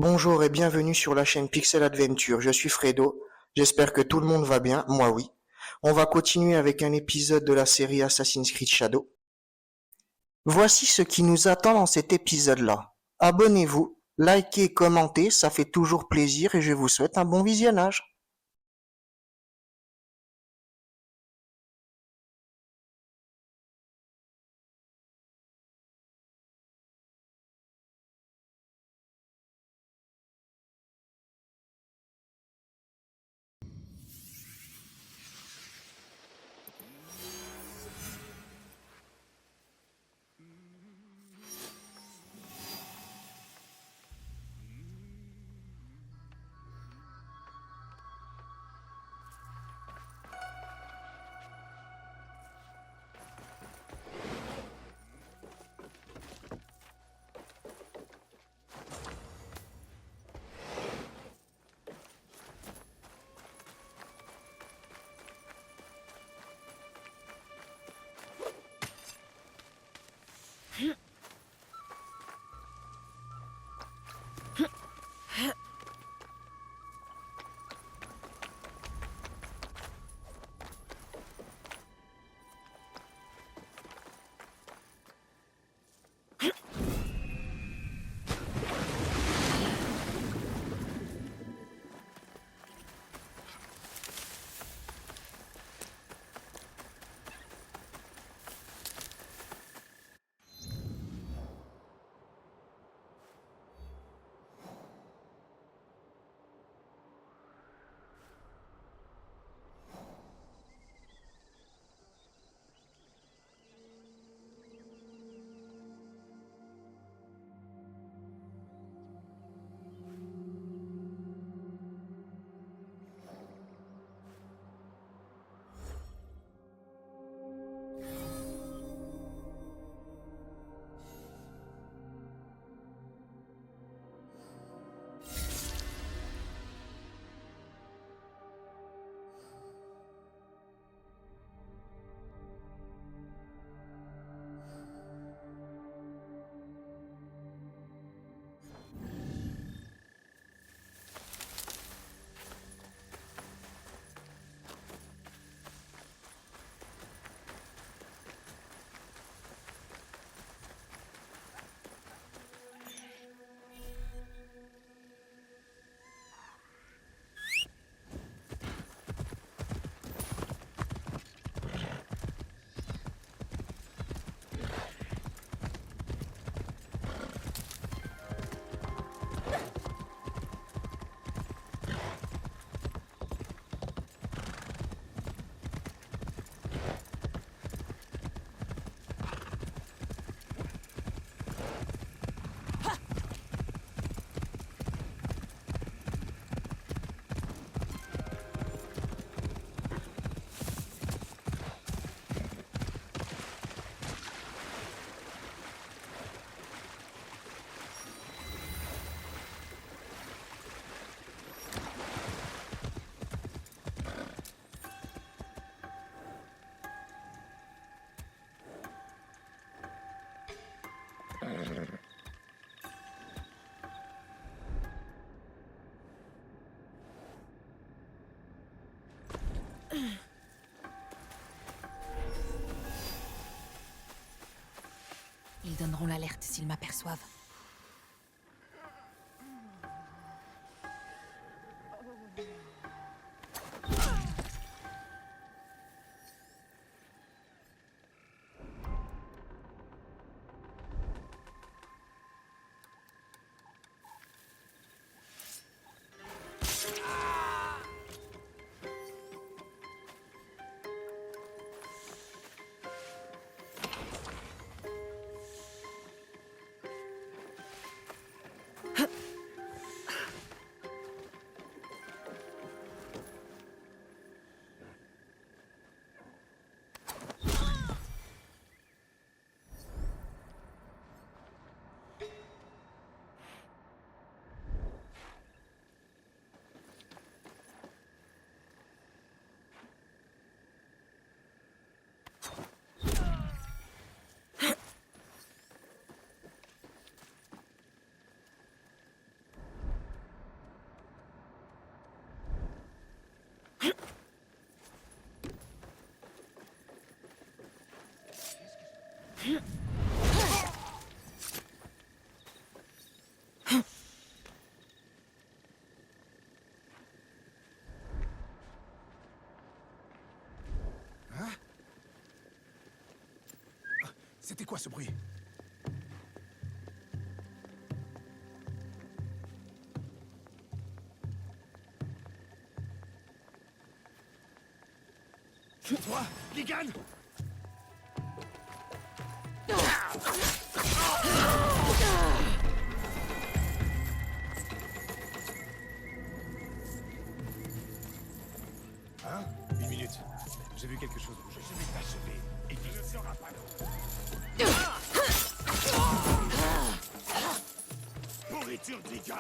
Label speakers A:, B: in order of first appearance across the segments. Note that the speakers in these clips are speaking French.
A: Bonjour et bienvenue sur la chaîne Pixel Adventure. Je suis Fredo. J'espère que tout le monde va bien. Moi oui. On va continuer avec un épisode de la série Assassin's Creed Shadow. Voici ce qui nous attend dans cet épisode-là. Abonnez-vous, likez, commentez, ça fait toujours plaisir et je vous souhaite un bon visionnage.
B: Ils donneront l'alerte s'ils m'aperçoivent.
C: C'était quoi ce bruit? Toi, Ligan! Hein? Une minute. J'ai vu quelque chose bouger. Je vais t'achever. Et tu ne seras pas long. Pourriture de Ligan!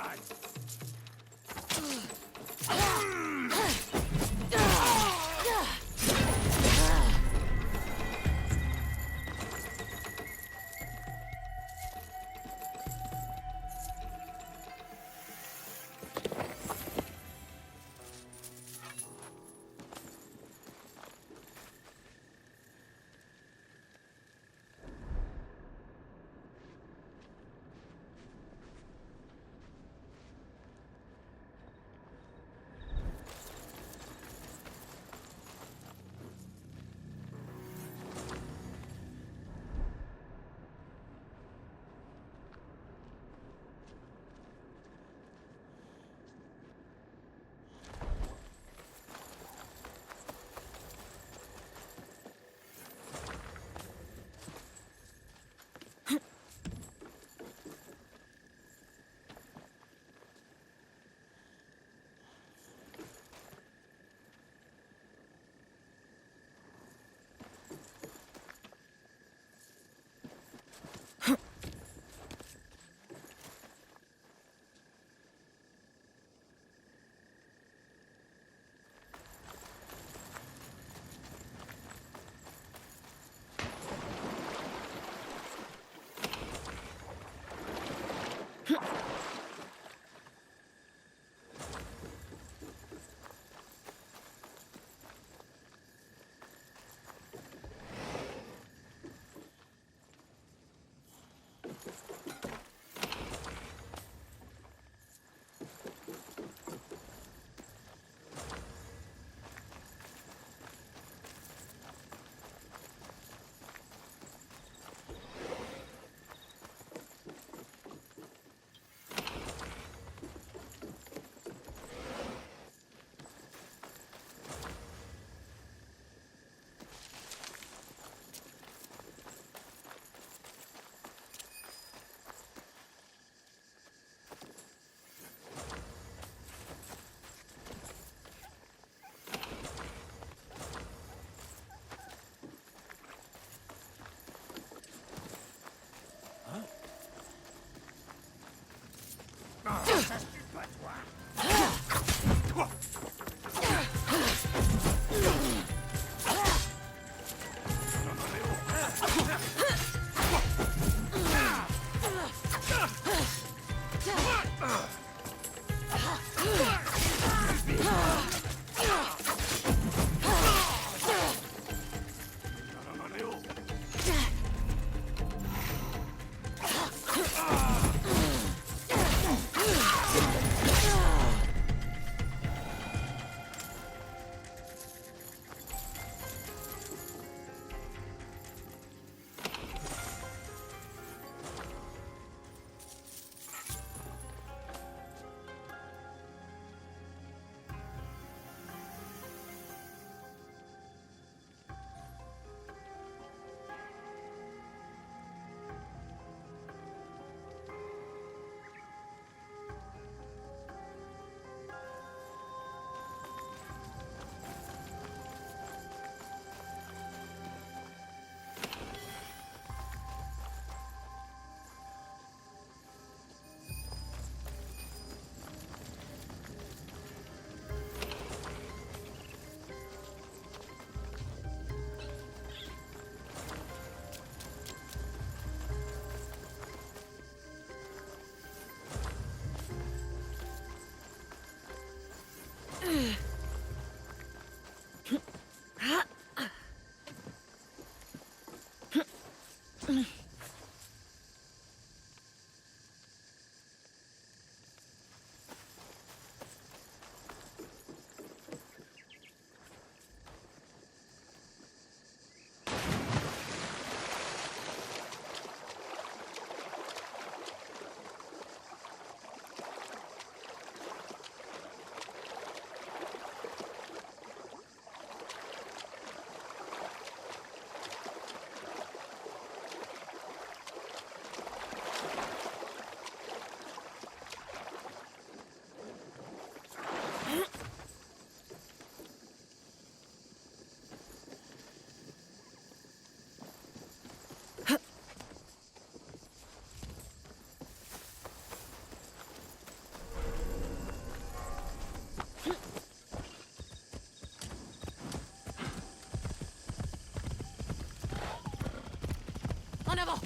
B: En avant!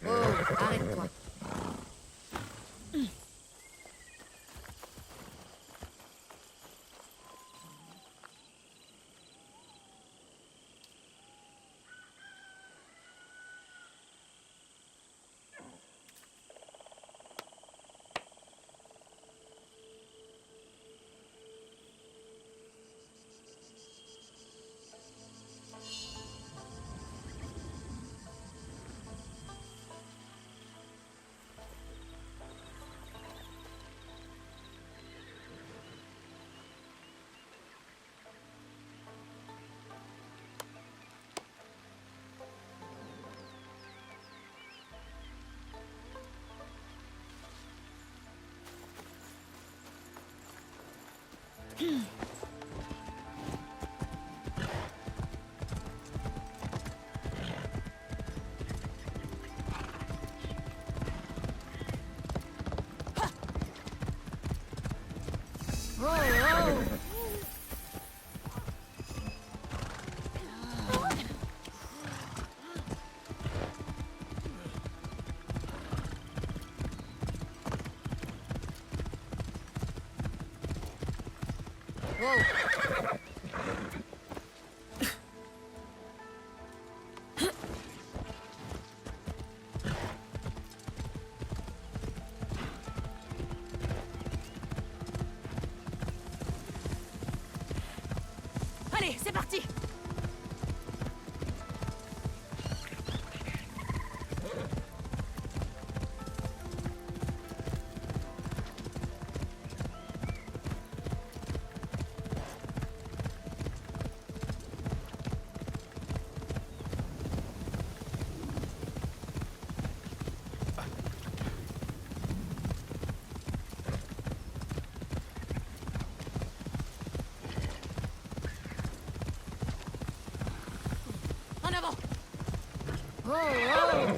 B: Oh, arrête-toi. Oh, oh. Wow. Allez, c'est parti! En avant! Oh, oh.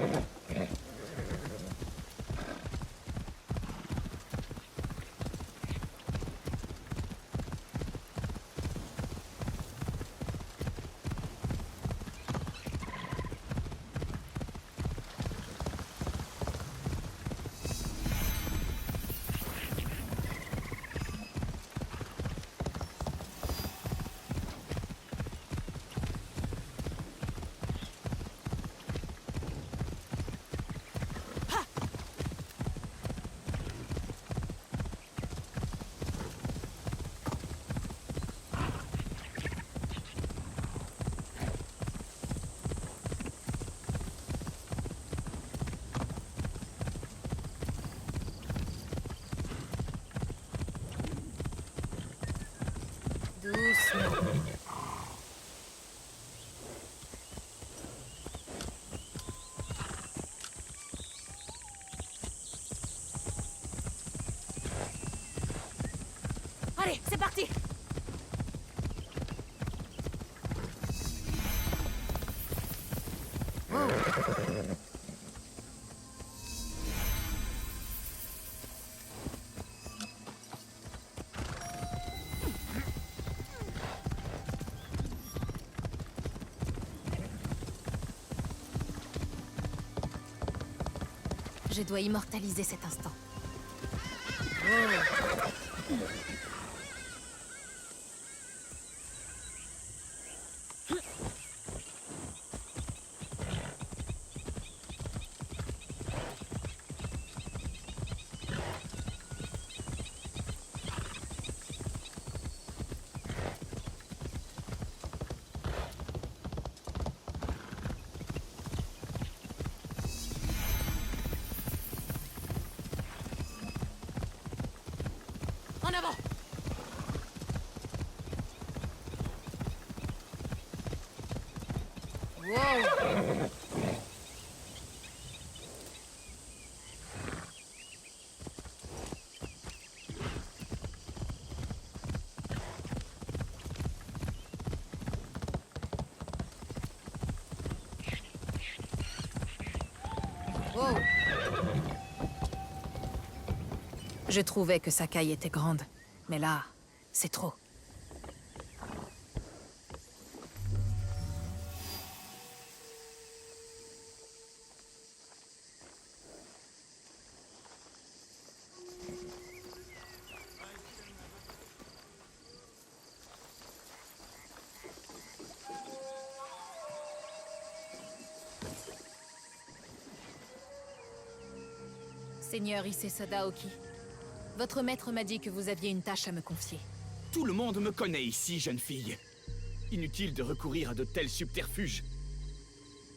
B: Doucement. Allez, c'est parti! Je dois immortaliser cet instant. En avant! Wow. Wow. Je trouvais que sa caille était grande, mais là, c'est trop. Seigneur Issei Sadaoki, votre maître m'a dit que vous aviez une tâche à me confier.
D: Tout le monde me connaît ici, jeune fille. Inutile de recourir à de tels subterfuges.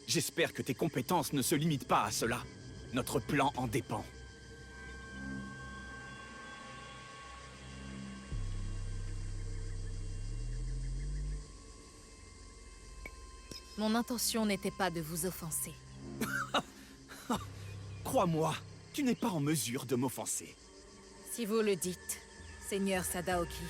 D: J'espère que tes compétences ne se limitent pas à cela. Notre plan en dépend.
B: Mon intention n'était pas de vous offenser.
D: Crois-moi, tu n'es pas en mesure de m'offenser.
B: Si vous le dites, Seigneur Sadaoki.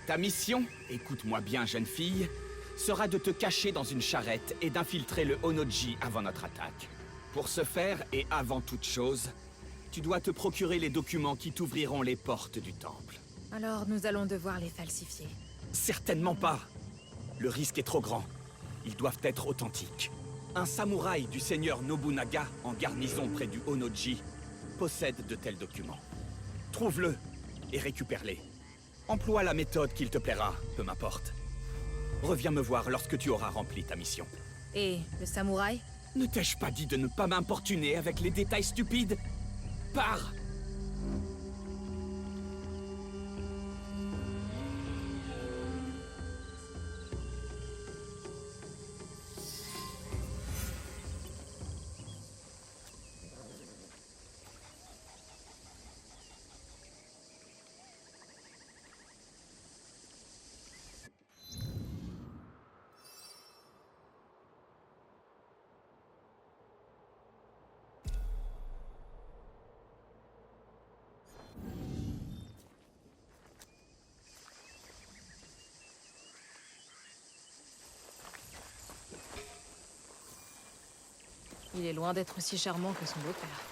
D: Ta mission, écoute-moi bien, jeune fille, sera de te cacher dans une charrette et d'infiltrer le Onoji avant notre attaque. Pour ce faire, et avant toute chose, tu dois te procurer les documents qui t'ouvriront les portes du temple.
B: Alors nous allons devoir les falsifier.
D: Certainement pas. Le risque est trop grand. Ils doivent être authentiques. Un samouraï du seigneur Nobunaga, en garnison près du Onoji, possède de tels documents. Trouve-le et récupère-les. Emploie la méthode qu'il te plaira, peu m'importe. Reviens me voir lorsque tu auras rempli ta mission.
B: Et le samouraï?
D: Ne t'ai-je pas dit de ne pas m'importuner avec les détails stupides? Pars!
B: Il est loin d'être aussi charmant que son beau-père.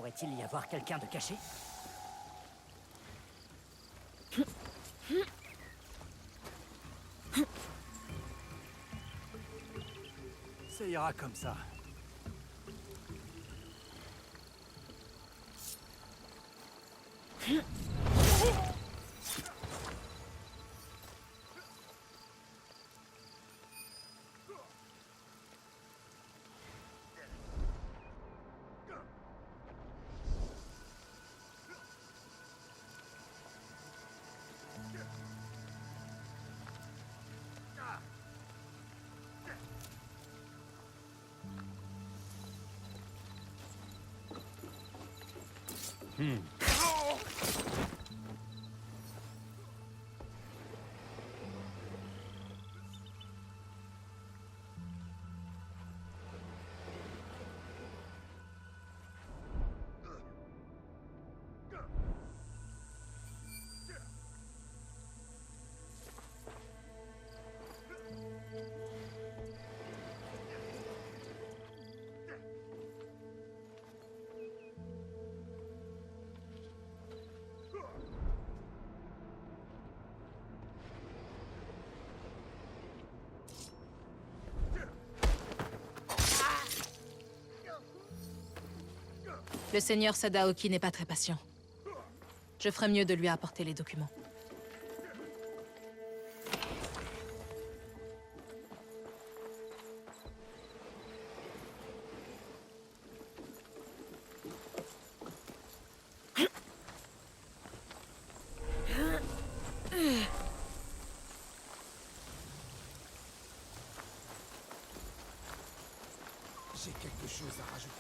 E: Pourrait-il y avoir quelqu'un de caché?
C: Ça ira comme ça.
B: Le seigneur Sadaoki n'est pas très patient. Je ferais mieux de lui apporter les documents.
C: J'ai quelque chose à rajouter.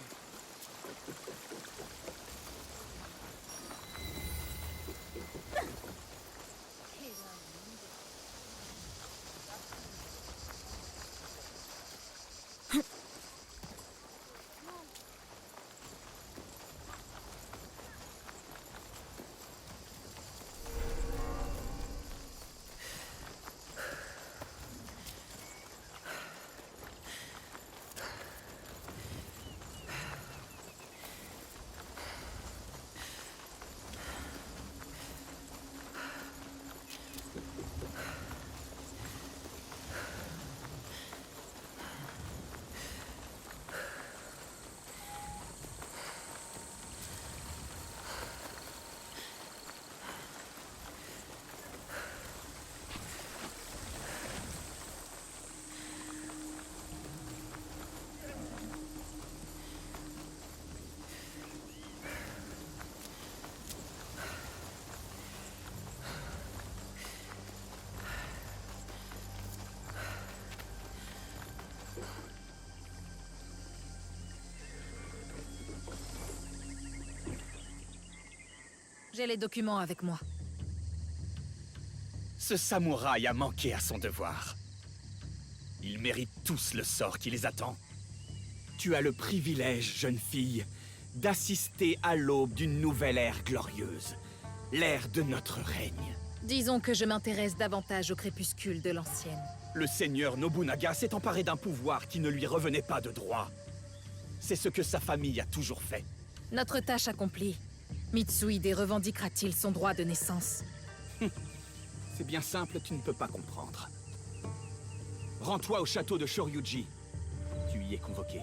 B: J'ai les documents avec moi.
D: Ce samouraï a manqué à son devoir. Ils méritent tous le sort qui les attend. Tu as le privilège, jeune fille, d'assister à l'aube d'une nouvelle ère glorieuse. L'ère de notre règne.
B: Disons que je m'intéresse davantage au crépuscule de l'ancienne.
D: Le seigneur Nobunaga s'est emparé d'un pouvoir qui ne lui revenait pas de droit. C'est ce que sa famille a toujours fait.
B: Notre tâche accomplie. Mitsuhide revendiquera-t-il son droit de naissance?
D: C'est bien simple, tu ne peux pas comprendre. Rends-toi au château de Shoryuji. Tu y es convoqué.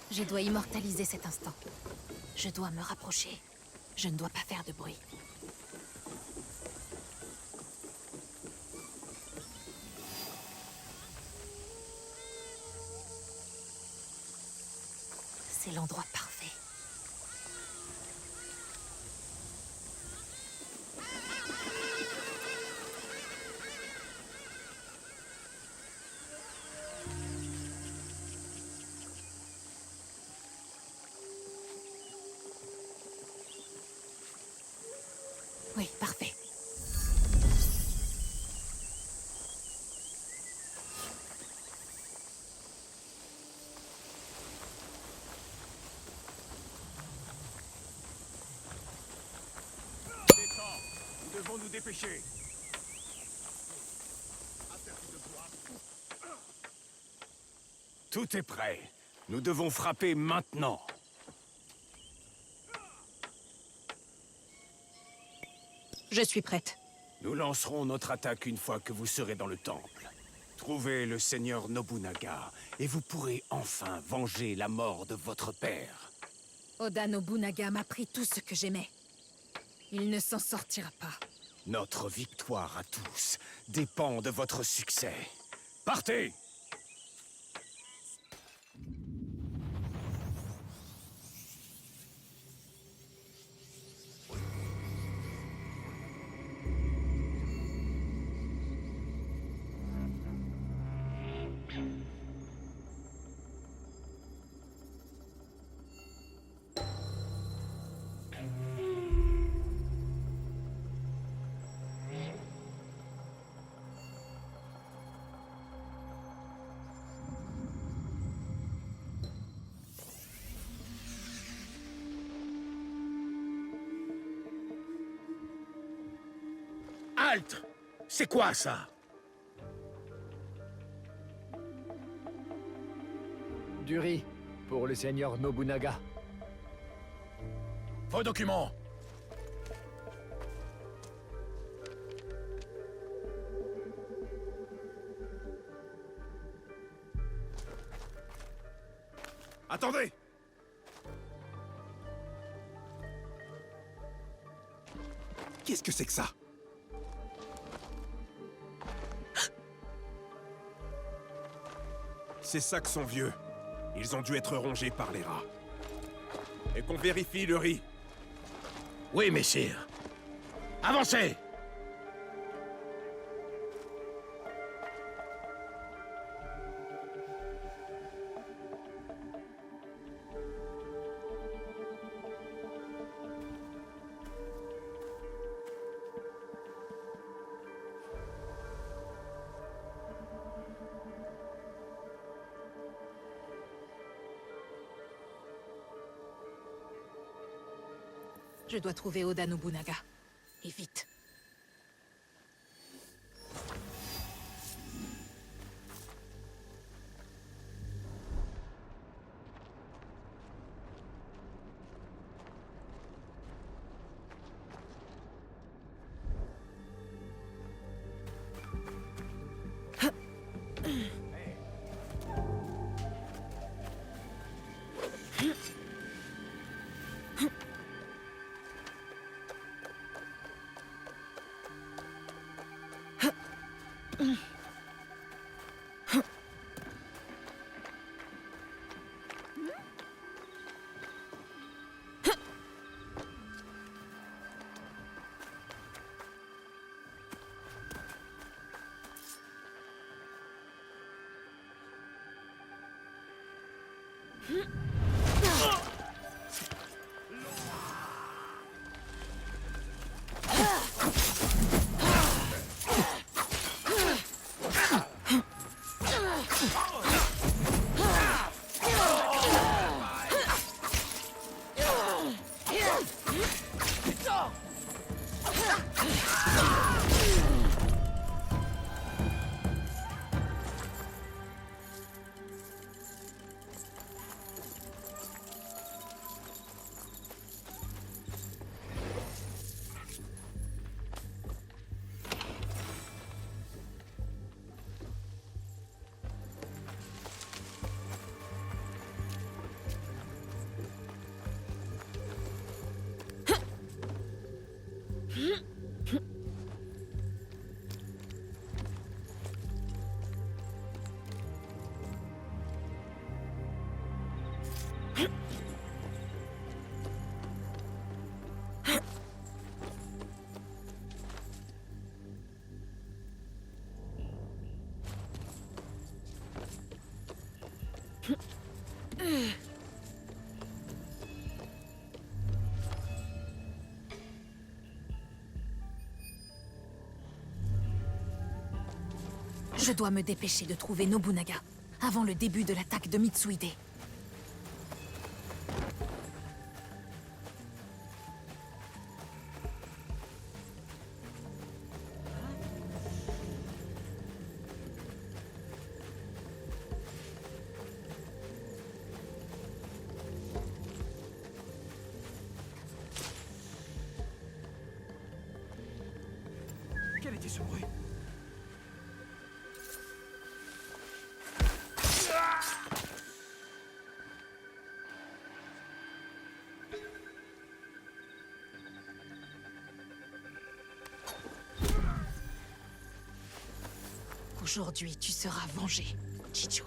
B: Je dois immortaliser cet instant. Je dois me rapprocher. Je ne dois pas faire de bruit. C'est l'endroit parfait. Oui, parfait.
C: Nous devons nous dépêcher. Tout est prêt. Nous devons frapper maintenant.
B: Je suis prête.
C: Nous lancerons notre attaque une fois que vous serez dans le temple. Trouvez le seigneur Nobunaga, et vous pourrez enfin venger la mort de votre père.
B: Oda Nobunaga m'a pris tout ce que j'aimais. Il ne s'en sortira pas.
C: Notre victoire à tous dépend de votre succès. Partez!
E: Halte! C'est quoi ça?
F: Du riz, pour le seigneur Nobunaga.
E: Vos documents!
C: Attendez!
E: Qu'est-ce que c'est que ça?
C: Ces sacs sont vieux. Ils ont dû être rongés par les rats. Et qu'on vérifie le riz.
E: Oui, messire. Avancez!
B: Je dois trouver Oda Nobunaga. Et vite. Je dois me dépêcher de trouver Nobunaga, avant le début de l'attaque de Mitsuhide.
D: Quel était ce bruit?
B: Aujourd'hui, tu seras vengé, Chijue.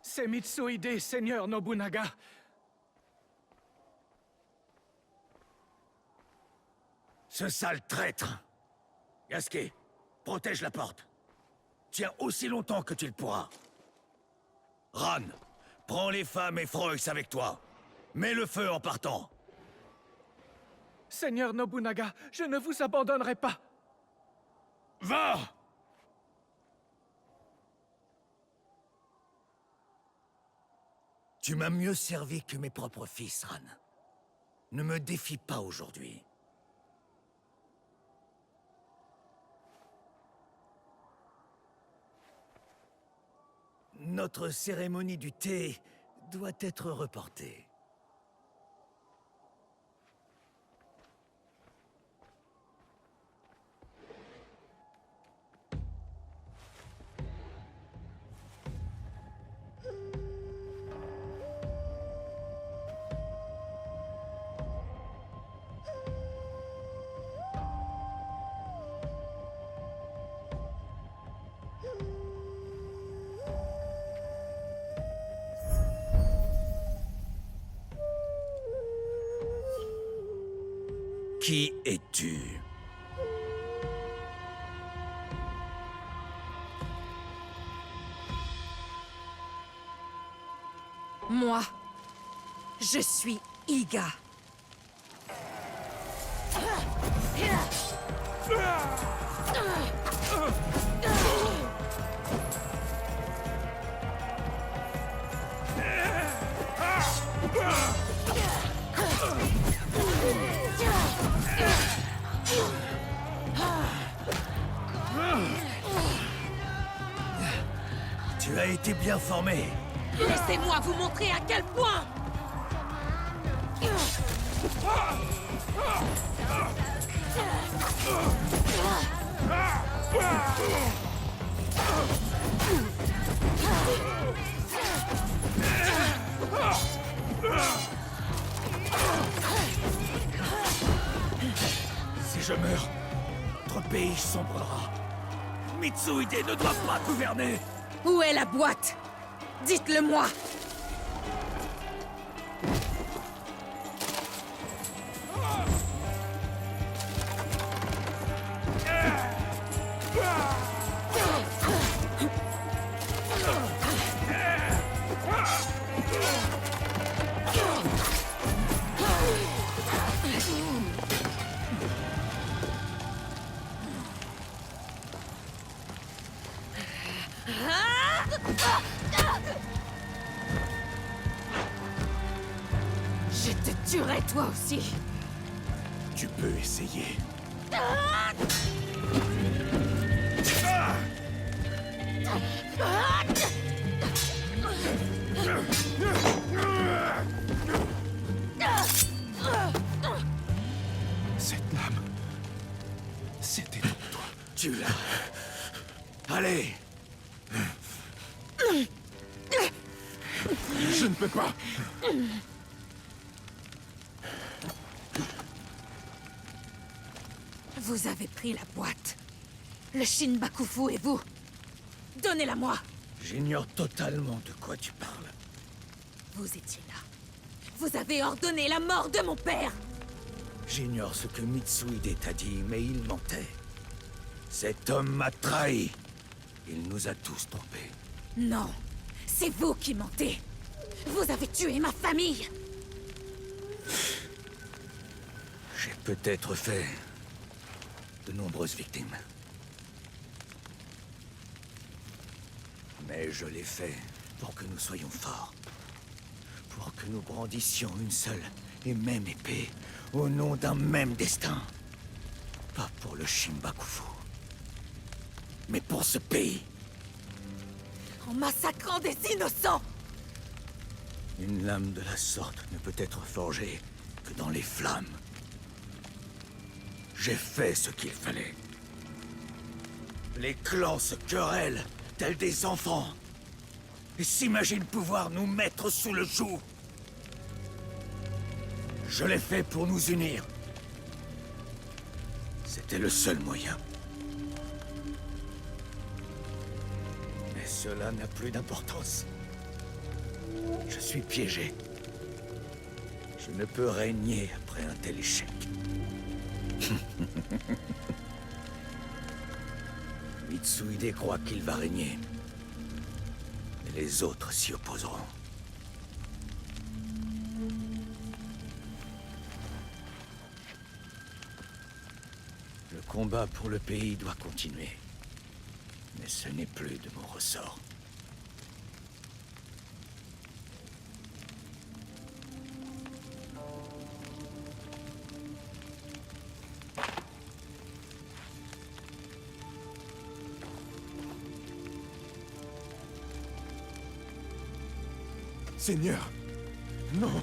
F: C'est Mitsuhide, seigneur Nobunaga.
E: Ce sale traître! Yasuke, protège la porte. Tiens aussi longtemps que tu le pourras. Ran, prends les femmes et Froix avec toi. Mets le feu en partant.
F: Seigneur Nobunaga, je ne vous abandonnerai pas.
E: Va! Tu m'as mieux servi que mes propres fils, Ran. Ne me défie pas aujourd'hui. Notre cérémonie du thé doit être reportée. Qui es-tu?
B: Moi, je suis Iga.
E: Tu as été bien formé.
B: Laissez-moi vous montrer à quel point!
E: Si je meurs, notre pays sombrera. Mitsuhide ne doit pas gouverner.
B: Où est la boîte? Dites-le-moi! Je te tuerai toi aussi!
E: Tu peux essayer.
C: Cette lame, c'était pour toi.
E: Tu l'as. Allez.
C: Je ne peux pas.
B: Vous avez pris la boîte. Le Shinbakufu et vous. Donnez-la-moi.
E: J'ignore totalement de quoi tu parles.
B: Vous étiez là. Vous avez ordonné la mort de mon père.
E: J'ignore ce que Mitsuhide t'a dit, mais il mentait. Cet homme m'a trahi. Il nous a tous trompés.
B: Non, c'est vous qui mentez. Vous avez tué ma famille.
E: J'ai peut-être fait de nombreuses victimes. Mais je l'ai fait pour que nous soyons forts. Pour que nous brandissions une seule et même épée, au nom d'un même destin. Pas pour le Shinbakufu, mais pour ce pays.
B: En massacrant des innocents.
E: Une lame de la sorte ne peut être forgée que dans les flammes. J'ai fait ce qu'il fallait. Les clans se querellent, tels des enfants. Et s'imaginent pouvoir nous mettre sous le joug. Je l'ai fait pour nous unir. C'était le seul moyen. Mais cela n'a plus d'importance. Je suis piégé. Je ne peux régner après un tel échec. Mitsuhide croit qu'il va régner. Mais les autres s'y opposeront. Le combat pour le pays doit continuer. Mais ce n'est plus de mon ressort.
C: Seigneur, non.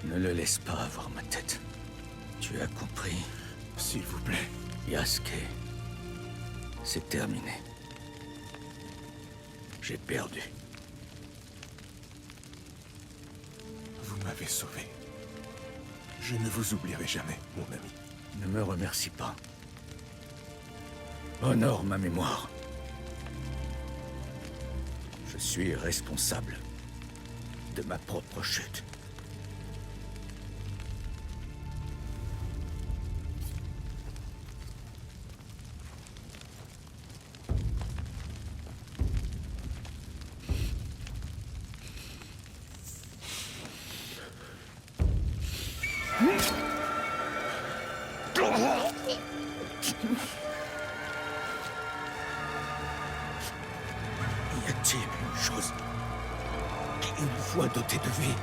E: Ne le laisse pas avoir ma tête. Tu as compris,
C: S'il vous plaît.
E: Yasuke. C'est terminé. J'ai perdu.
C: Vous m'avez sauvé. Je ne vous oublierai jamais, mon ami.
E: Ne me remercie pas. Honore ma mémoire. Je suis responsable de ma propre chute. Y a-t-il une chose qui, une fois dotée de vie,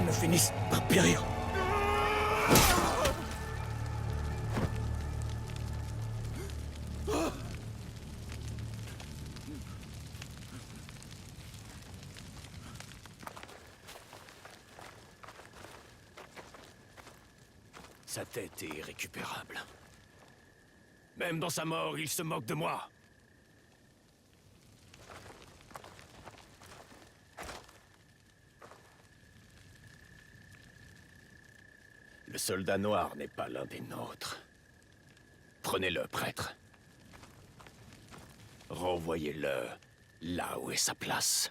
E: ne finisse par périr?
C: Sa tête est irrécupérable. Même dans sa mort, il se moque de moi. Le soldat noir n'est pas l'un des nôtres. Prenez-le, prêtre. Renvoyez-le là où est sa place.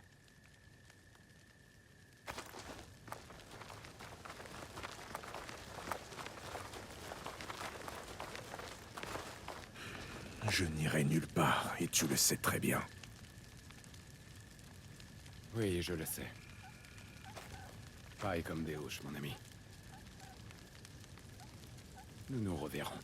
C: Je n'irai nulle part, et tu le sais très bien.
G: Oui, je le sais. Pareil comme des houches, mon ami. Nous nous reverrons.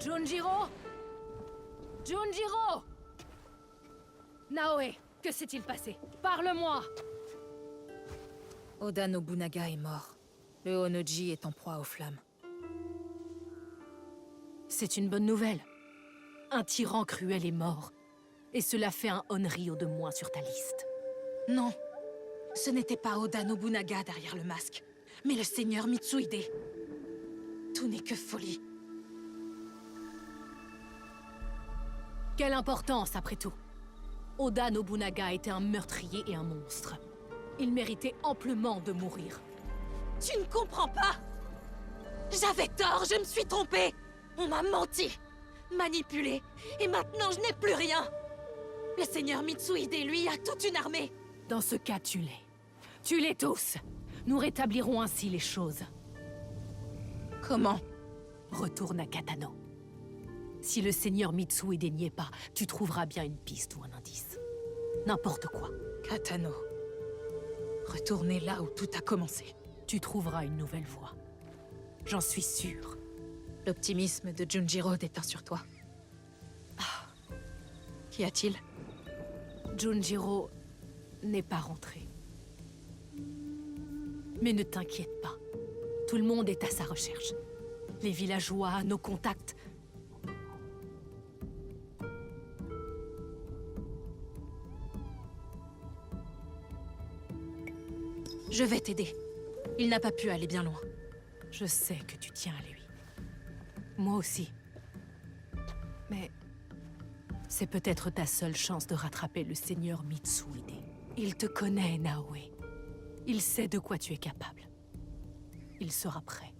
B: Junjiro! Junjiro! Naoe, que s'est-il passé? Parle-moi! Oda Nobunaga est mort. Le Honoji est en proie aux flammes. C'est une bonne nouvelle. Un tyran cruel est mort. Et cela fait un Onryo de moins sur ta liste. Non. Ce n'était pas Oda Nobunaga derrière le masque, mais le seigneur Mitsuhide. Tout n'est que folie. Quelle importance, après tout? Oda Nobunaga était un meurtrier et un monstre. Il méritait amplement de mourir. Tu ne comprends pas? J'avais tort, je me suis trompée. On m'a menti, manipulé, et maintenant je n'ai plus rien. Le seigneur Mitsuhide, lui, a toute une armée. Dans ce cas, tue-les. Tue-les tous. Nous rétablirons ainsi les choses. Comment? Retourne à Katano. Si le seigneur Mitsuhide n'y est pas, tu trouveras bien une piste ou un indice. N'importe quoi. Katano. Retournez là où tout a commencé. Tu trouveras une nouvelle voie. J'en suis sûre. L'optimisme de Junjiro déteint sur toi. Ah. Qu'y a-t-il? Junjiro n'est pas rentré. Mais ne t'inquiète pas. Tout le monde est à sa recherche. Les villageois, nos contacts. Je vais t'aider. Il n'a pas pu aller bien loin. Je sais que tu tiens à lui. Moi aussi. Mais c'est peut-être ta seule chance de rattraper le seigneur Mitsuhide. Il te connaît, Naoe. Il sait de quoi tu es capable. Il sera prêt.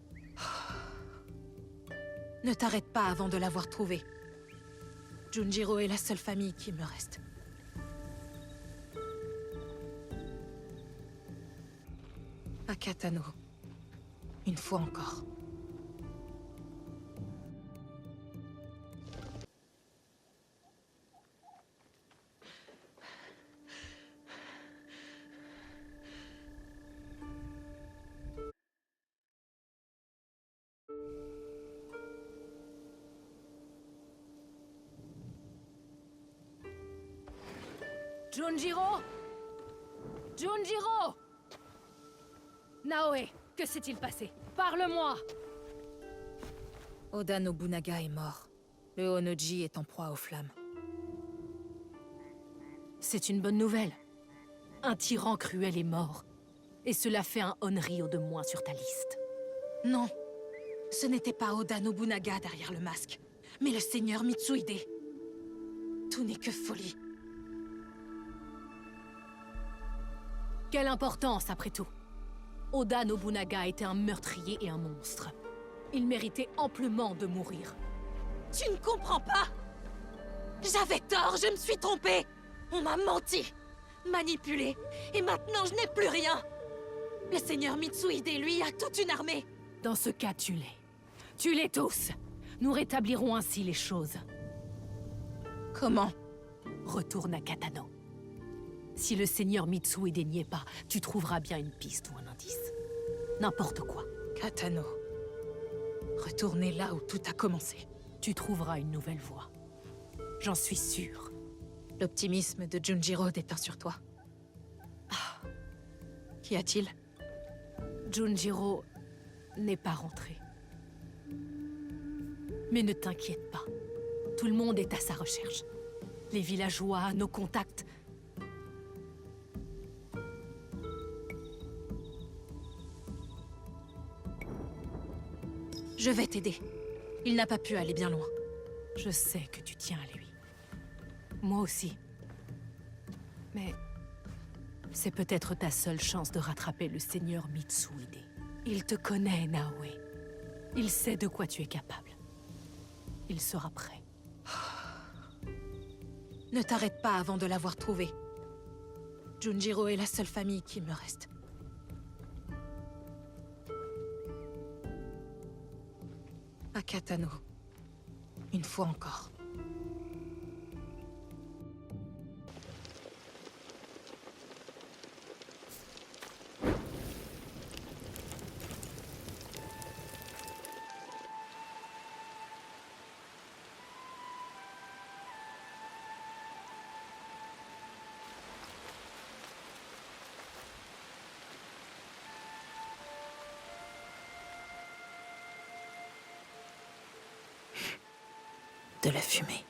B: Ne t'arrête pas avant de l'avoir trouvé. Junjiro est la seule famille qui me reste. À Katano. Une fois encore. Junjiro! Junjiro! Naoe, que s'est-il passé? Parle-moi! Oda Nobunaga est mort. Le Honoji est en proie aux flammes. C'est une bonne nouvelle. Un tyran cruel est mort. Et cela fait un Onryo de moins sur ta liste. Non. Ce n'était pas Oda Nobunaga derrière le masque, mais le seigneur Mitsuhide. Tout n'est que folie. Quelle importance, après tout? Oda Nobunaga était un meurtrier et un monstre. Il méritait amplement de mourir. Tu ne comprends pas? J'avais tort, je me suis trompée. On m'a menti, manipulé, et maintenant je n'ai plus rien. Le seigneur Mitsuhide, lui, a toute une armée. Dans ce cas, tue-les. Tue-les tous. Nous rétablirons ainsi les choses. Comment? Retourne à Katano. Si le seigneur Mitsuhide n'y est pas, tu trouveras bien une piste ou un indice. N'importe quoi. Katano. Retournez là où tout a commencé. Tu trouveras une nouvelle voie. J'en suis sûre. L'optimisme de Junjiro déteint sur toi. Ah. Qu'y a-t-il? Junjiro n'est pas rentré. Mais ne t'inquiète pas. Tout le monde est à sa recherche. Les villageois, nos contacts. Je vais t'aider. Il n'a pas pu aller bien loin. Je sais que tu tiens à lui. Moi aussi. Mais c'est peut-être ta seule chance de rattraper le seigneur Mitsuhide. Il te connaît, Naoe. Il sait de quoi tu es capable. Il sera prêt. Ne t'arrête pas avant de l'avoir trouvé. Junjiro est la seule famille qui me reste. À Katano. Une fois encore. de la fumée.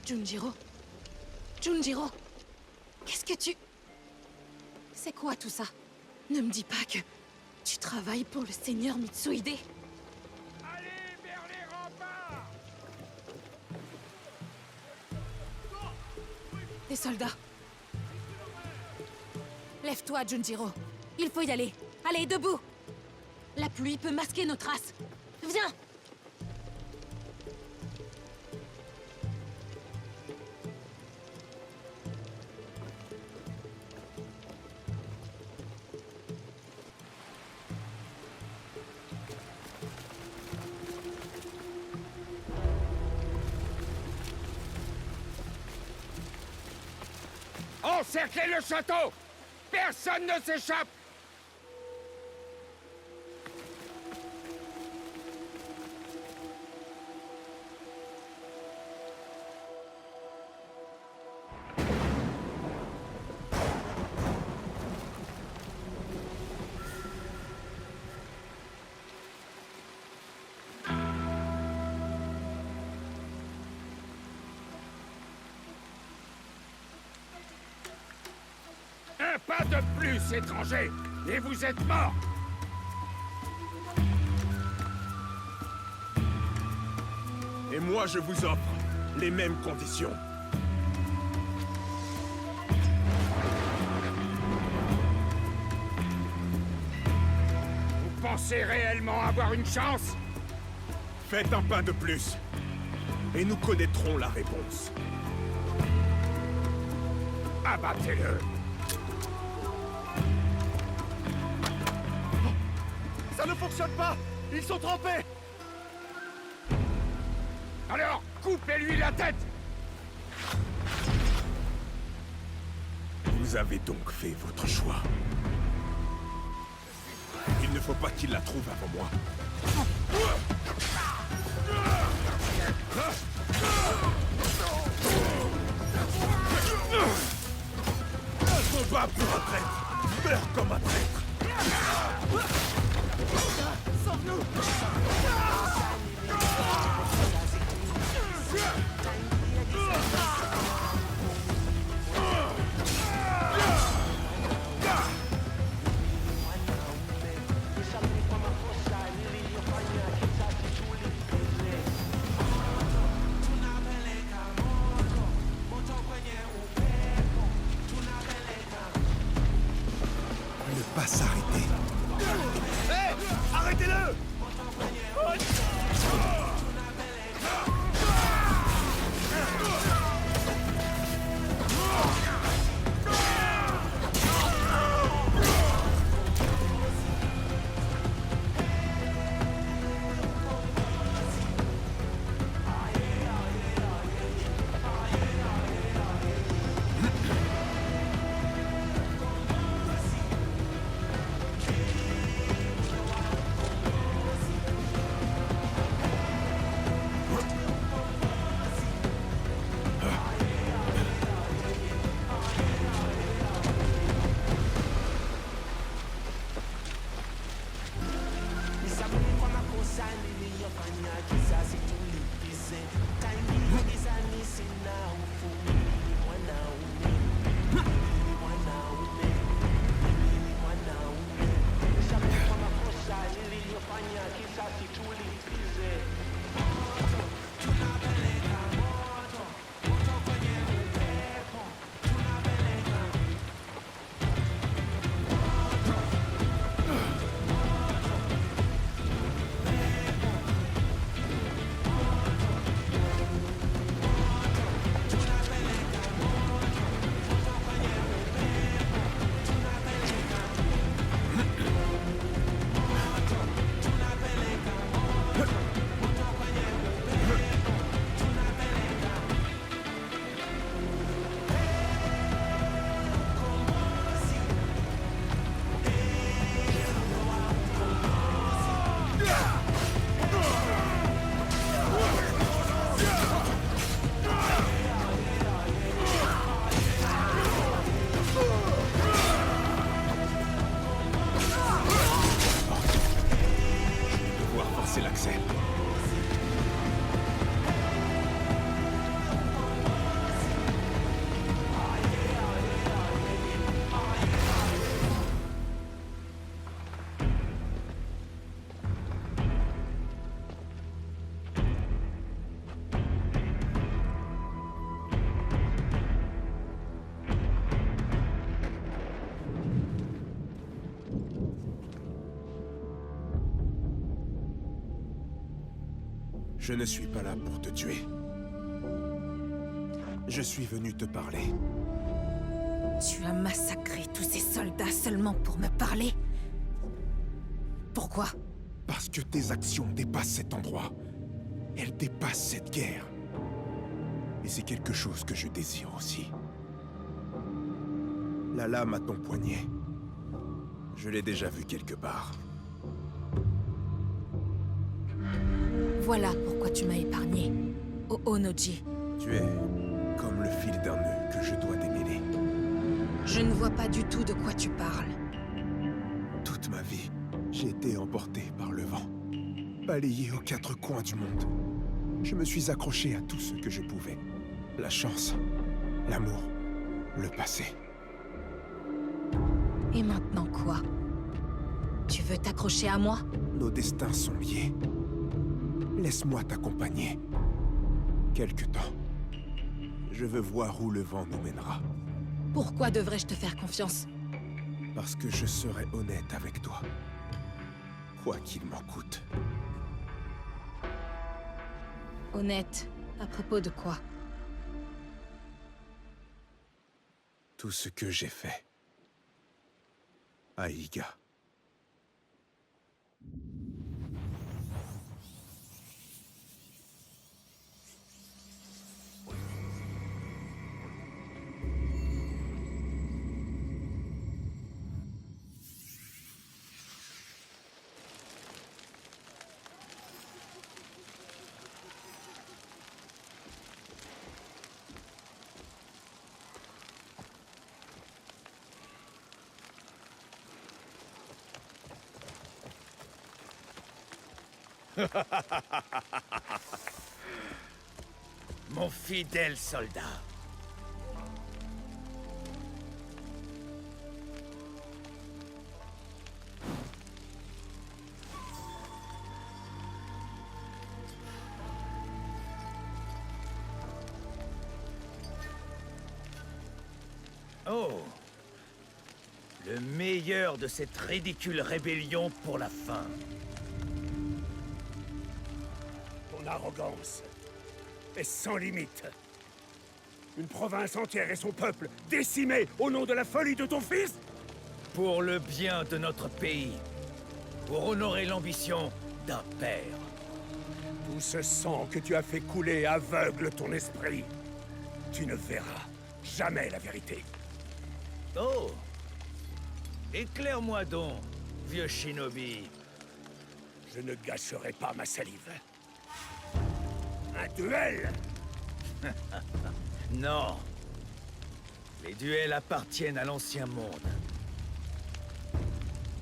B: Junjiro? Junjiro? Qu'est-ce que tu... C'est quoi tout ça? Ne me dis pas que... tu travailles pour le seigneur Mitsuhide?
C: Allez vers les remparts!
B: Des soldats. Lève-toi, Junjiro. Il faut y aller. Allez, debout! La pluie peut masquer nos traces. Viens!
C: Encerclez le château! Personne ne s'échappe! Un pas de plus, étranger, et vous êtes morts!
H: Et moi, je vous offre les mêmes conditions.
C: Vous pensez réellement avoir une chance?
H: Faites un pas de plus, et nous connaîtrons la réponse.
C: Abattez-le!
H: Ça ne fonctionne pas! Ils sont trempés!
C: Alors, coupez-lui la tête!
H: Vous avez donc fait votre choix. Il ne faut pas qu'il la trouve avant moi. Combat pour un traître! Meurs comme un traître! Sauve-nous! Ne pas s'arrêter. Hé! Arrêtez-le! forcer l'accès. Je ne suis pas là pour te tuer. Je suis venu te parler.
B: Tu as massacré tous ces soldats seulement pour me parler? Pourquoi?
H: Parce que tes actions dépassent cet endroit. Elles dépassent cette guerre. Et c'est quelque chose que je désire aussi. La lame à ton poignet. Je l'ai déjà vue quelque part.
B: Voilà pourquoi tu m'as épargné. Au Onoji.
H: Tu es comme le fil d'un nœud que je dois démêler.
B: Je ne vois pas du tout de quoi tu parles.
H: Toute ma vie, j'ai été emporté par le vent. Balayé aux quatre coins du monde. Je me suis accroché à tout ce que je pouvais. La chance, l'amour, le passé.
B: Et maintenant quoi? Tu veux t'accrocher à moi?
H: Nos destins sont liés. Laisse-moi t'accompagner. Quelque temps. Je veux voir où le vent nous mènera.
B: Pourquoi devrais-je te faire confiance?
H: Parce que je serai honnête avec toi. Quoi qu'il m'en coûte.
B: Honnête, à propos de quoi?
H: Tout ce que j'ai fait. À Iga.
E: Mon fidèle soldat. Oh! Le meilleur de cette ridicule rébellion pour la fin.
H: Ton arrogance est sans limite. Une province entière et son peuple décimés au nom de la folie de ton fils?
E: Pour le bien de notre pays. Pour honorer l'ambition d'un père.
H: Tout ce sang que tu as fait couler aveugle ton esprit. Tu ne verras jamais la vérité.
E: Oh! Éclaire-moi donc, vieux shinobi.
H: Je ne gâcherai pas ma salive. Un duel?
E: Non. Les duels appartiennent à l'ancien monde.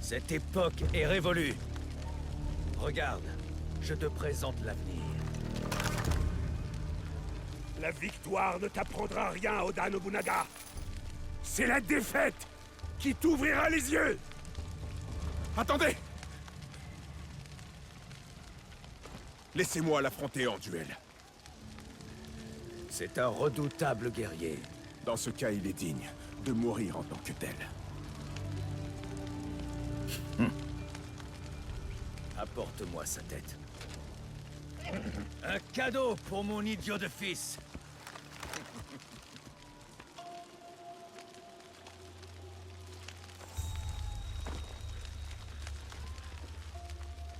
E: Cette époque est révolue. Regarde, je te présente l'avenir.
H: La victoire ne t'apprendra rien, Oda Nobunaga. C'est la défaite qui t'ouvrira les yeux. Attendez! Laissez-moi l'affronter en duel.
E: C'est un redoutable guerrier.
H: Dans ce cas, il est digne de mourir en tant que tel.
E: Apporte-moi sa tête. Un cadeau pour mon idiot de fils.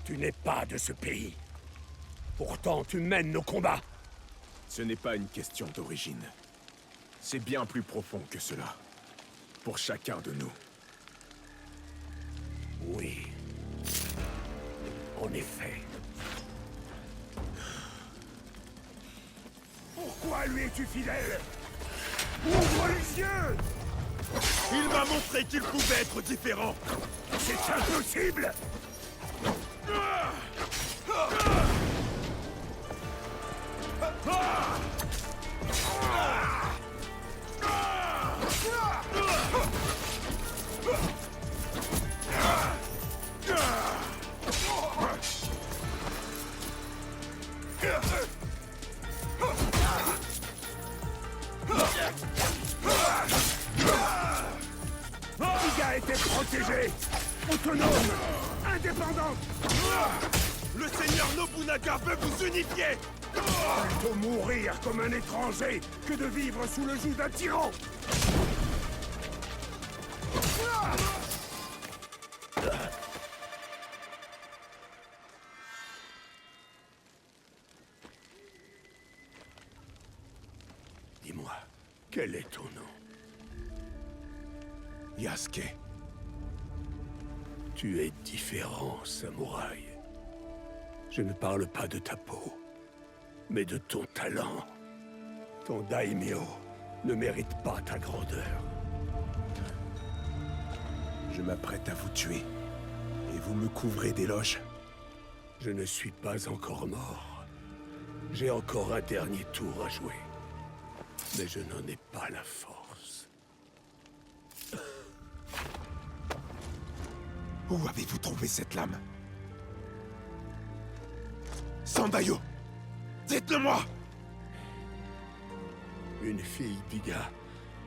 H: Tu n'es pas de ce pays. Pourtant, tu mènes nos combats. Ce n'est pas une question d'origine. C'est bien plus profond que cela. Pour chacun de nous. Oui. En effet. Pourquoi lui es-tu fidèle? Ouvre les yeux! Il m'a montré qu'il pouvait être différent. C'est impossible!
E: Iga a été protégée, autonome, indépendante. Le seigneur Nobunaga veut vous unifier. Plutôt mourir comme un étranger que de vivre sous le joug d'un tyran. Dis-moi, quel est ton nom?
H: Yasuke.
E: Tu es différent, samouraï. Je ne parle pas de ta peau, mais de ton talent. Ton daimyo ne mérite pas ta grandeur.
H: Je m'apprête à vous tuer. Et vous me couvrez d'éloges.
E: Je ne suis pas encore mort. J'ai encore un dernier tour à jouer. Mais je n'en ai pas la force.
H: Où avez-vous trouvé cette lame? Sandayo! Dites-le-moi!
E: Une fille d'Iga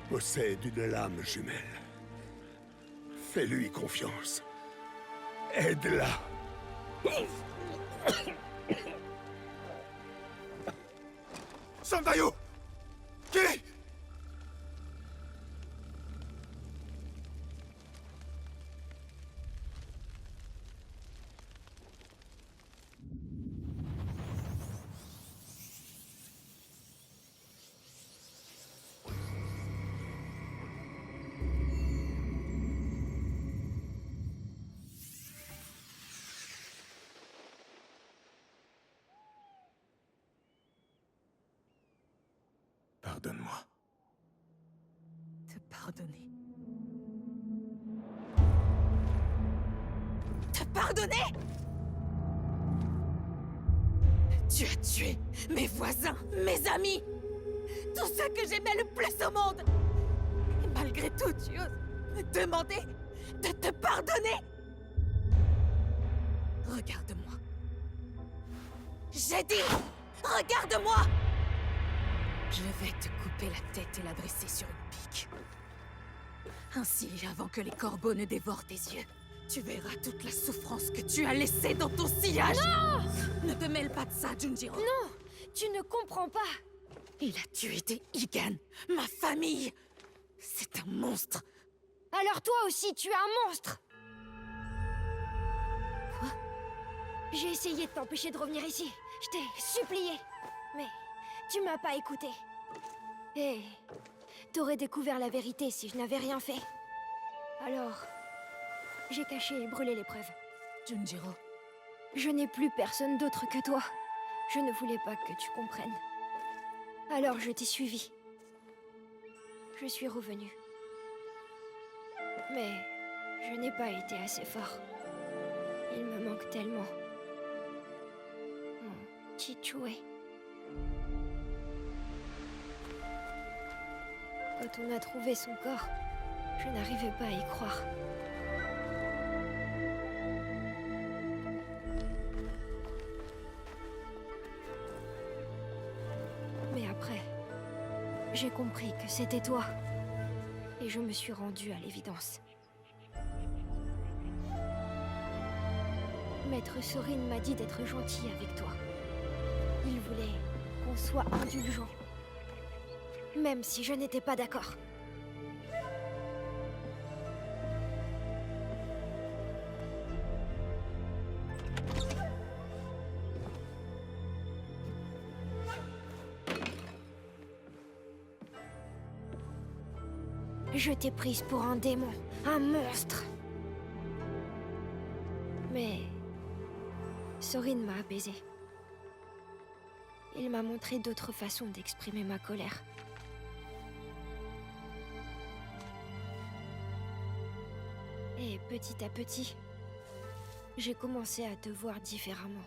E: possède une lame jumelle. Fais-lui confiance. Aide-la.
H: Sandayo! Qui? Pardonne-moi.
B: Te pardonner. Te pardonner? Tu as tué mes voisins, mes amis, tout ce que j'aimais le plus au monde. Et malgré tout, tu oses me demander de te pardonner? Regarde-moi. J'ai dit, regarde-moi! Je vais te couper la tête et la dresser sur une pique. Ainsi, avant que les corbeaux ne dévorent tes yeux, tu verras toute la souffrance que tu as laissée dans ton sillage. Non! Ne te mêle pas de ça, Junjiro.
I: Non! Tu ne comprends pas!
B: Il a tué tes Igan, ma famille. C'est un monstre.
I: Alors toi aussi, tu es un monstre!
B: Quoi?
I: J'ai essayé de t'empêcher de revenir ici. Je t'ai supplié. Mais tu m'as pas écouté. Et t'aurais découvert la vérité si je n'avais rien fait. Alors, j'ai caché et brûlé les preuves.
B: Junjiro,
I: Je n'ai plus personne d'autre que toi. Je ne voulais pas que tu comprennes. Alors je t'ai suivi. Je suis revenu. Mais je n'ai pas été assez fort. Il me manque tellement. Mon Chichoué. Quand on a trouvé son corps, je n'arrivais pas à y croire. Mais après, j'ai compris que c'était toi. Et je me suis rendue à l'évidence. Maître Sorin m'a dit d'être gentil avec toi. Il voulait qu'on soit indulgent. Même si je n'étais pas d'accord. Je t'ai prise pour un démon, un monstre. Mais Sorin m'a apaisée. Il m'a montré d'autres façons d'exprimer ma colère. Et petit à petit, j'ai commencé à te voir différemment.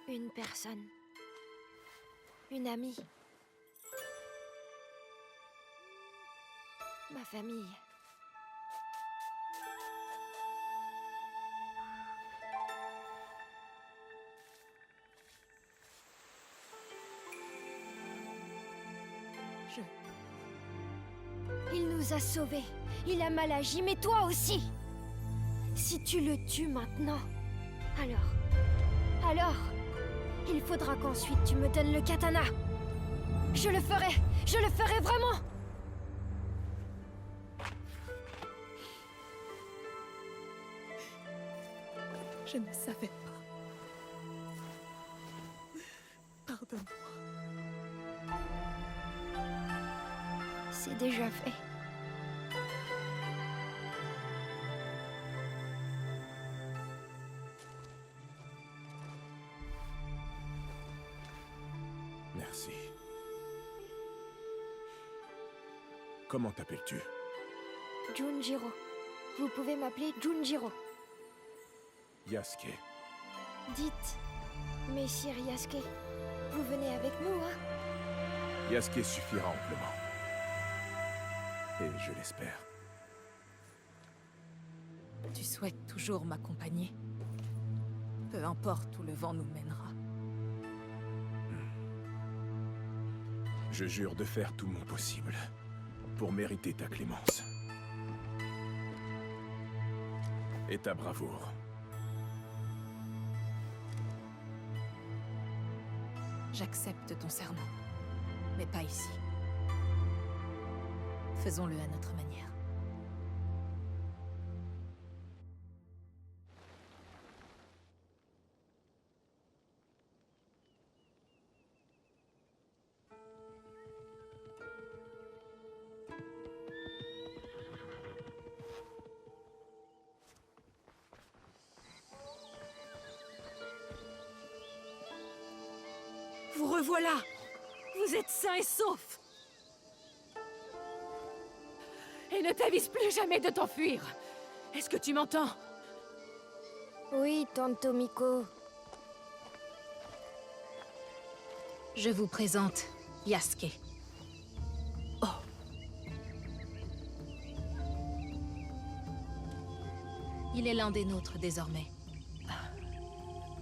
I: Une personne. Une amie. Ma famille. nous a sauvés. Il a mal agi, mais toi aussi. Si tu le tues maintenant, alors, il faudra qu'ensuite tu me donnes le katana. Je le ferai vraiment.
B: Je ne savais pas. Pardonne-moi.
I: C'est déjà fait.
H: Merci. Comment t'appelles-tu?
I: Junjiro. Vous pouvez m'appeler Junjiro.
H: Yasuke.
I: Dites, Messire Yasuke, vous venez avec nous, hein?
H: Yasuke suffira amplement. Et je l'espère.
B: Tu souhaites toujours m'accompagner? Peu importe où le vent nous mènera.
H: Je jure de faire tout mon possible pour mériter ta clémence. Et ta bravoure.
B: J'accepte ton serment, mais pas ici. Faisons-le à notre manière. Vous revoilà! Vous êtes sains et saufs! Et ne t'avise plus jamais de t'enfuir! Est-ce que tu m'entends?
I: Oui, Tante Tomiko.
B: Je vous présente Yasuke. Oh! Il est l'un des nôtres désormais.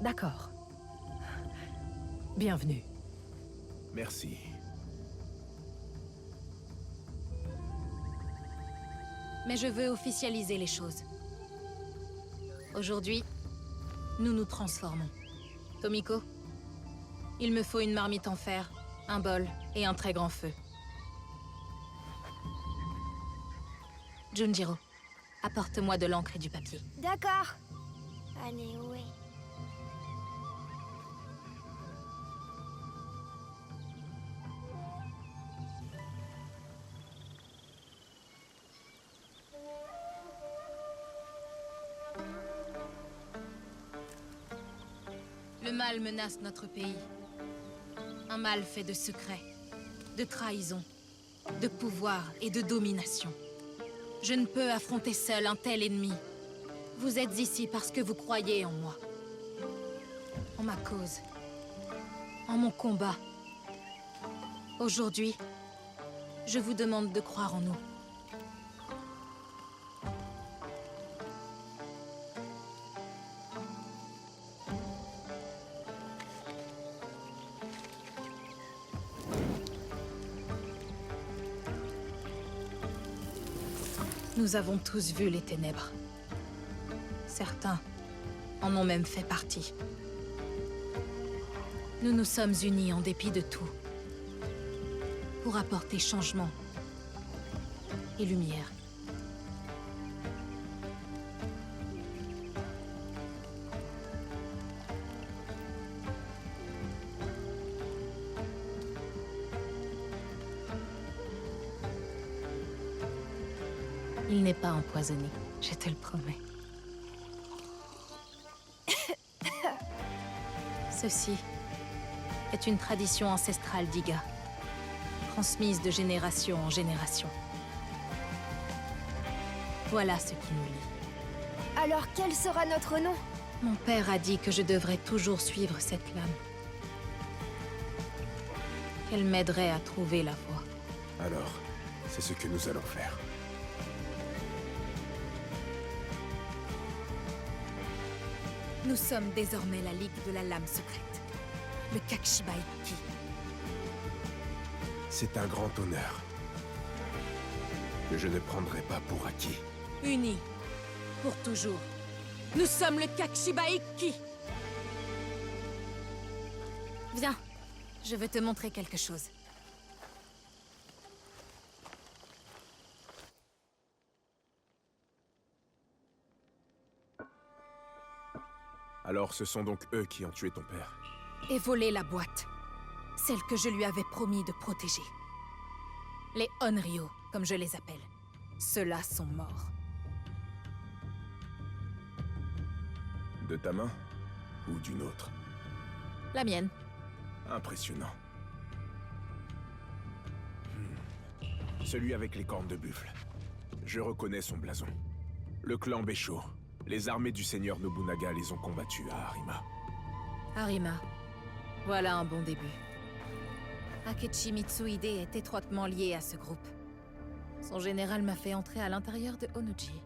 B: D'accord. Bienvenue.
H: Merci.
B: Mais je veux officialiser les choses. Aujourd'hui, nous nous transformons. Tomiko, il me faut une marmite en fer, un bol et un très grand feu. Junjiro, apporte-moi de l'encre et du papier.
I: D'accord. Allez, ouais.
B: Le mal menace notre pays. Un mal fait de secrets, de trahison, de pouvoir et de domination. Je ne peux affronter seul un tel ennemi. Vous êtes ici parce que vous croyez en moi. En ma cause. En mon combat. Aujourd'hui, je vous demande de croire en nous. Nous avons tous vu les ténèbres. Certains en ont même fait partie. Nous nous sommes unis en dépit de tout, pour apporter changement et lumière. Il n'est pas empoisonné, je te le promets. Ceci est une tradition ancestrale d'Iga, transmise de génération en génération. Voilà ce qui nous lie.
I: Alors quel sera notre nom?
B: Mon père a dit que je devrais toujours suivre cette lame. Qu'elle m'aiderait à trouver la voie.
H: Alors, c'est ce que nous allons faire.
B: Nous sommes désormais la Ligue de la Lame Secrète, le Kakushibaiki.
H: C'est un grand honneur. que je ne prendrai pas pour acquis.
B: Unis. Pour toujours. Nous sommes le Kakshibaiki. Viens. Je vais te montrer quelque chose.
H: Alors ce sont donc eux qui ont tué ton père.
B: Et volé la boîte. Celle que je lui avais promis de protéger. Les Onryo, comme je les appelle. Ceux-là sont morts.
H: De ta main ou d'une autre?
B: La mienne.
H: Impressionnant. Celui avec les cornes de buffle. Je reconnais son blason. Le clan Bécho. Les armées du seigneur Nobunaga les ont combattus à Harima.
B: Harima. Voilà un bon début. Akechi Mitsuhide est étroitement lié à ce groupe. Son général m'a fait entrer à l'intérieur de Onoji.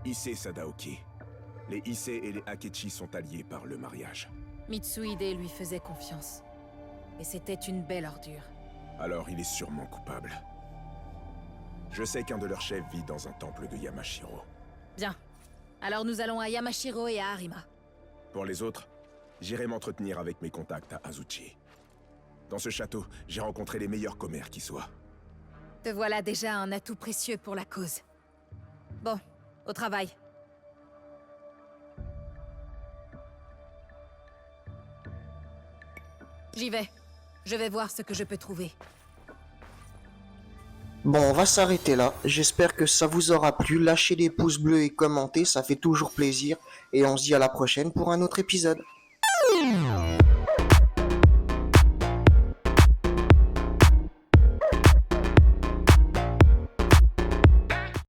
H: Issei Sadaoki. Les Issei et les Akechi sont alliés par le mariage.
B: Mitsuhide lui faisait confiance. Et c'était une belle ordure.
H: Alors il est sûrement coupable. Je sais qu'un de leurs chefs vit dans un temple de Yamashiro.
B: Bien. Alors nous allons à Yamashiro et à Harima.
H: Pour les autres, j'irai m'entretenir avec mes contacts à Azuchi. Dans ce château, j'ai rencontré les meilleurs commères qui soient.
B: Te voilà déjà un atout précieux pour la cause. Bon, au travail. J'y vais. Je vais voir ce que je peux trouver.
A: Bon, on va s'arrêter là. J'espère que ça vous aura plu. Lâchez des pouces bleus et commentez, ça fait toujours plaisir. Et on se dit à la prochaine pour un autre épisode.